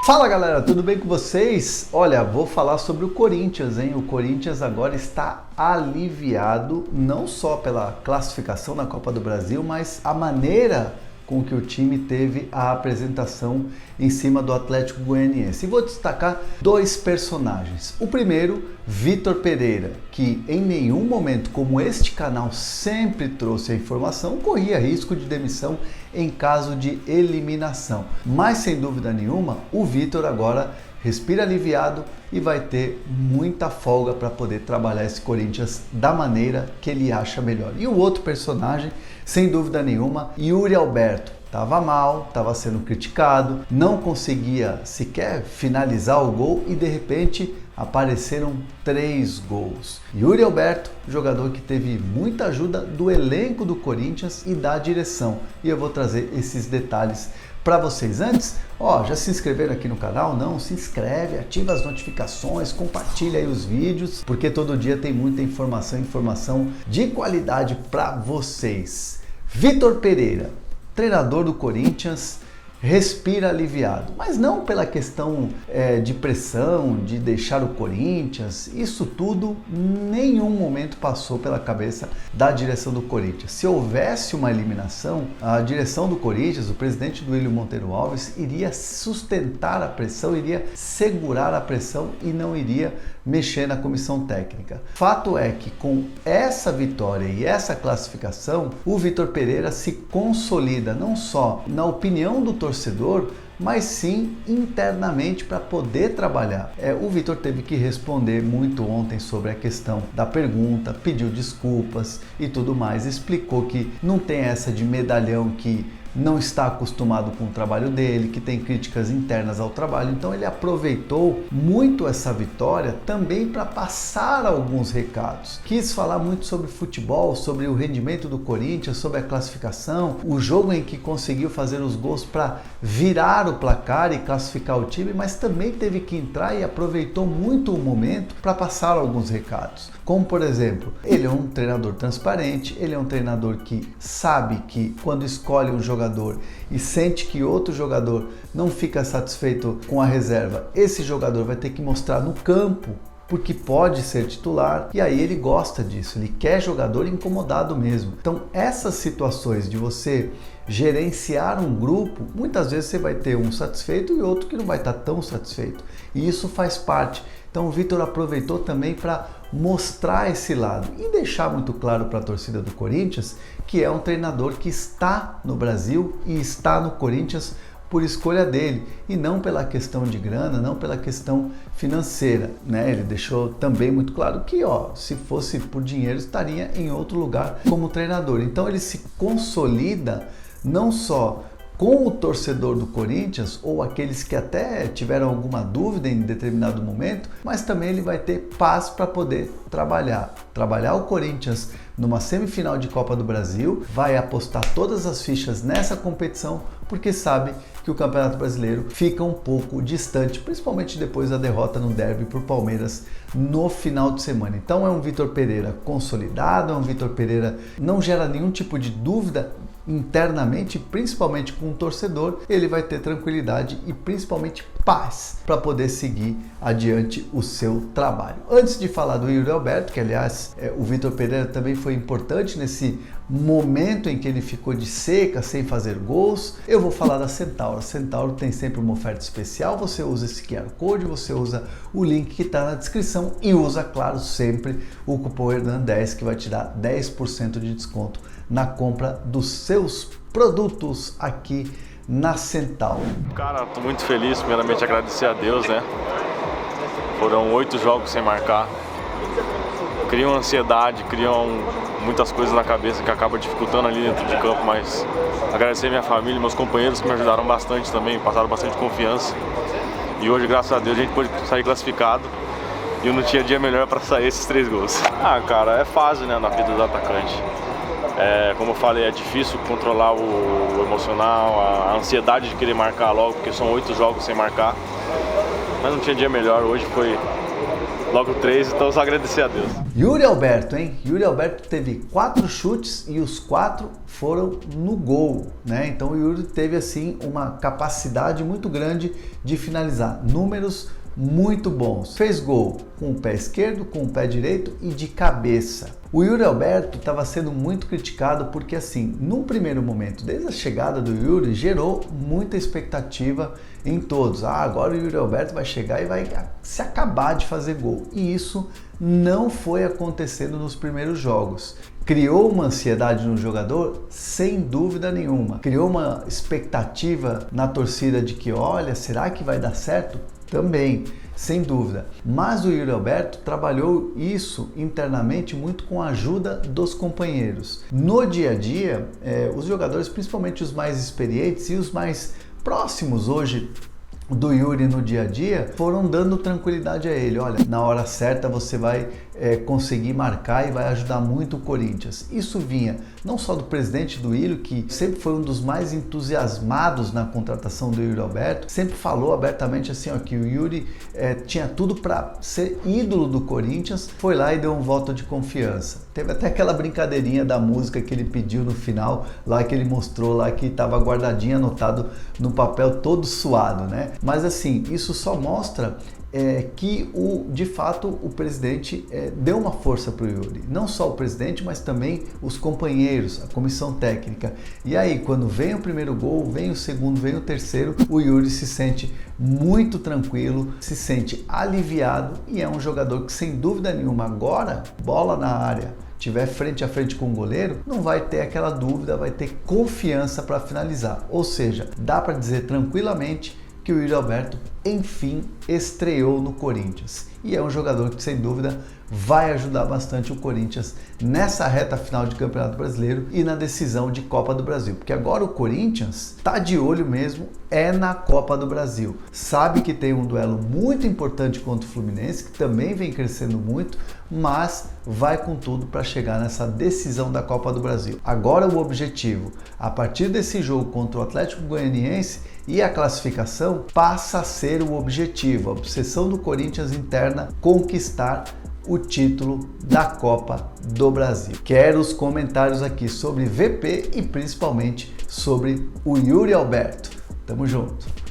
Fala galera, tudo bem com vocês? Olha, vou falar sobre o Corinthians, hein? O Corinthians agora está aliviado, não só pela classificação na Copa do Brasil, mas a maneira com que o time teve a apresentação em cima do Atlético Goianiense. E vou destacar dois personagens. O primeiro, Vitor Pereira, que em nenhum momento, como este canal sempre trouxe a informação, corria risco de demissão em caso de eliminação. Mas sem dúvida nenhuma, o Vitor agora respira aliviado e vai ter muita folga para poder trabalhar esse Corinthians da maneira que ele acha melhor. E o outro personagem, sem dúvida nenhuma, Yuri Alberto. Estava mal, estava sendo criticado, não conseguia sequer finalizar o gol e de repente apareceram 3 gols. Yuri Alberto, jogador que teve muita ajuda do elenco do Corinthians e da direção. E eu vou trazer esses detalhes para vocês. Antes, já se inscreveram aqui no canal? Não? Se inscreve, ativa as notificações, compartilha aí os vídeos, porque todo dia tem muita informação de qualidade para vocês. Vitor Pereira, treinador do Corinthians, respira aliviado, mas não pela questão de pressão, de deixar o Corinthians. Isso tudo nenhum momento passou pela cabeça da direção do Corinthians. Se houvesse uma eliminação, a direção do Corinthians, o presidente Duílio Monteiro Alves, iria sustentar a pressão, iria segurar a pressão e não iria mexer na comissão técnica. Fato é que com essa vitória e essa classificação, o Vitor Pereira se consolida não só na opinião do torcedor, mas sim internamente para poder trabalhar. O Vitor teve que responder muito ontem sobre a questão da pergunta, pediu desculpas e tudo mais, explicou que não tem essa de medalhão que não está acostumado com o trabalho dele, que tem críticas internas ao trabalho. Então ele aproveitou muito essa vitória também para passar alguns recados. Quis falar muito sobre futebol, sobre o rendimento do Corinthians, sobre a classificação, o jogo em que conseguiu fazer os gols para virar o placar e classificar o time, mas também teve que entrar e aproveitou muito o momento para passar alguns recados. Como por exemplo, ele é um treinador transparente, ele é um treinador que sabe que quando escolhe um jogador e sente que outro jogador não fica satisfeito com a reserva, esse jogador vai ter que mostrar no campo porque pode ser titular, e aí ele gosta disso, ele quer jogador incomodado mesmo. Então essas situações de você gerenciar um grupo, muitas vezes você vai ter um satisfeito e outro que não vai estar tão satisfeito, e isso faz parte. Então o Vitor aproveitou também para mostrar esse lado e deixar muito claro para a torcida do Corinthians que é um treinador que está no Brasil e está no Corinthians por escolha dele e não pela questão de grana, não pela questão financeira, né? Ele deixou também muito claro que, se fosse por dinheiro, estaria em outro lugar como treinador. Então ele se consolida não só com o torcedor do Corinthians ou aqueles que até tiveram alguma dúvida em determinado momento, mas também ele vai ter paz para poder trabalhar o Corinthians numa semifinal de Copa do Brasil, vai apostar todas as fichas nessa competição, porque sabe que o Campeonato Brasileiro fica um pouco distante, principalmente depois da derrota no derby para o Palmeiras no final de semana. Então é um Vitor Pereira consolidado, é um Vitor Pereira não gera nenhum tipo de dúvida internamente, principalmente com o torcedor. Ele vai ter tranquilidade e principalmente paz para poder seguir adiante o seu trabalho. Antes de falar do Yuri Alberto, que aliás o Vitor Pereira também foi importante nesse momento em que ele ficou de seca, sem fazer gols, eu vou falar da Centauro. A Centauro tem sempre uma oferta especial, você usa esse QR Code, você usa o link que está na descrição e usa, claro, sempre o cupom HERNAN10 que vai te dar 10% de desconto na compra dos seus produtos aqui na Centauro. Cara, tô muito feliz, primeiramente agradecer a Deus, né? Foram 8 jogos sem marcar. Criam ansiedade, criam muitas coisas na cabeça que acaba dificultando ali dentro de campo, mas agradecer minha família, meus companheiros que me ajudaram bastante também, passaram bastante confiança. E hoje, graças a Deus, a gente pôde sair classificado e eu não tinha dia melhor para sair esses 3 gols. Cara, é fase, né, na vida do atacante. Como eu falei, é difícil controlar o emocional, a ansiedade de querer marcar logo, porque são 8 jogos sem marcar. Mas não tinha dia melhor, hoje foi logo 3, então só agradecer a Deus. Yuri Alberto, hein? Yuri Alberto teve 4 chutes e os 4 foram no gol, né? Então o Yuri teve assim uma capacidade muito grande de finalizar, números muito bons. Fez gol com o pé esquerdo, com o pé direito e de cabeça. O Yuri Alberto estava sendo muito criticado porque assim, num primeiro momento, desde a chegada do Yuri, gerou muita expectativa em todos. Agora o Yuri Alberto vai chegar e vai se acabar de fazer gol. E isso não foi acontecendo nos primeiros jogos. Criou uma ansiedade no jogador? Sem dúvida nenhuma. Criou uma expectativa na torcida de que, olha, será que vai dar certo? Também, sem dúvida. Mas o Yuri Alberto trabalhou isso internamente muito com a ajuda dos companheiros. No dia a dia, os jogadores, principalmente os mais experientes e os mais próximos hoje do Yuri no dia a dia, foram dando tranquilidade a ele. Olha, na hora certa você vai conseguir marcar e vai ajudar muito o Corinthians. Isso vinha não só do presidente do Ilho, que sempre foi um dos mais entusiasmados na contratação do Yuri Alberto, sempre falou abertamente assim, ó, que o Yuri tinha tudo para ser ídolo do Corinthians, foi lá e deu um voto de confiança. Teve até aquela brincadeirinha da música que ele pediu no final, lá que ele mostrou lá que estava guardadinho, anotado no papel todo suado, né? Mas assim, isso só mostra que de fato o presidente deu uma força para o Yuri. Não só o presidente, mas também os companheiros, a comissão técnica. E aí, quando vem o primeiro gol, vem o segundo, vem o terceiro, o Yuri se sente muito tranquilo, se sente aliviado e é um jogador que sem dúvida nenhuma agora, bola na área, tiver frente a frente com o goleiro, não vai ter aquela dúvida, vai ter confiança para finalizar. Ou seja, dá para dizer tranquilamente que o Yuri Alberto, enfim, estreou no Corinthians. E é um jogador que, sem dúvida, vai ajudar bastante o Corinthians nessa reta final de Campeonato Brasileiro e na decisão de Copa do Brasil. Porque agora o Corinthians está de olho mesmo na Copa do Brasil. Sabe que tem um duelo muito importante contra o Fluminense, que também vem crescendo muito, mas vai com tudo para chegar nessa decisão da Copa do Brasil. Agora o objetivo, a partir desse jogo contra o Atlético Goianiense e a classificação, passa a ser o objetivo, a obsessão do Corinthians interna, conquistar o título da Copa do Brasil. Quero os comentários aqui sobre VP e principalmente sobre o Yuri Alberto. Tamo junto!